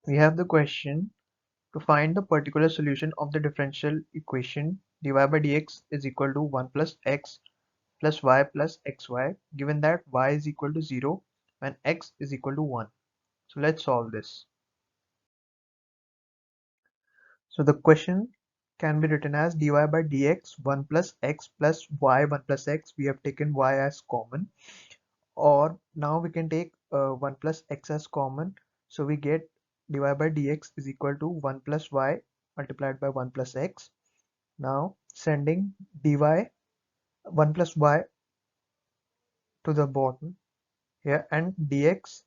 We have the question to find the particular solution of the differential equation dy by dx is equal to 1 plus x plus y plus xy, given that y is equal to 0 when x is equal to 1. So let's solve this. So the question can be written as dy by dx 1 plus x plus y 1 plus x. We have taken y as common, or now we can take 1 plus x as common. So we get dy by dx is equal to 1 plus y multiplied by 1 plus x. Now sending dy 1 plus y to the bottom here and dx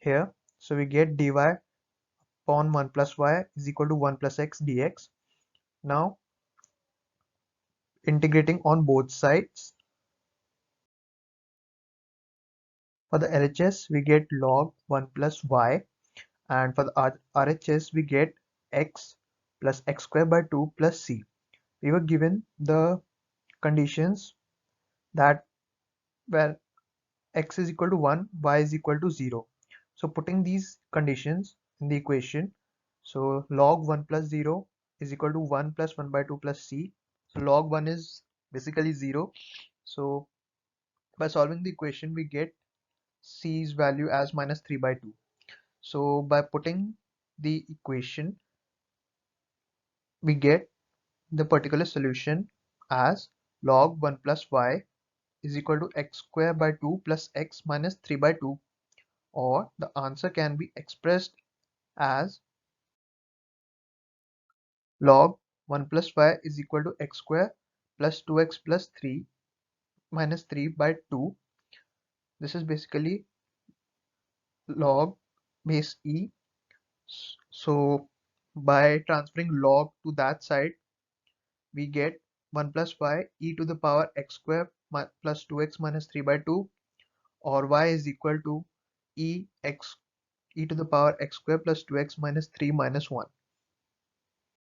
here. So we get dy upon 1 plus y is equal to 1 plus x dx. Now integrating on both sides. For the LHS we get log 1 plus y, and for the RHS we get x plus x square by 2 plus c. We were given the conditions that where x is equal to 1, y is equal to 0. So putting these conditions in the equation, so log 1 plus 0 is equal to 1 plus 1 by 2 plus c. So log 1 is basically 0. So by solving the equation we get c's value as minus 3 by 2. So by putting the equation we get the particular solution as log 1 plus y is equal to x square by 2 plus x minus 3 by 2, or the answer can be expressed as log 1 plus y is equal to x square plus 2x plus 3 minus 3 by 2. This is basically log base e. So by transferring log to that side we get 1 plus y e to the power x square plus 2x minus 3 by 2, or y is equal to e to the power x square plus 2x minus 3 minus 1.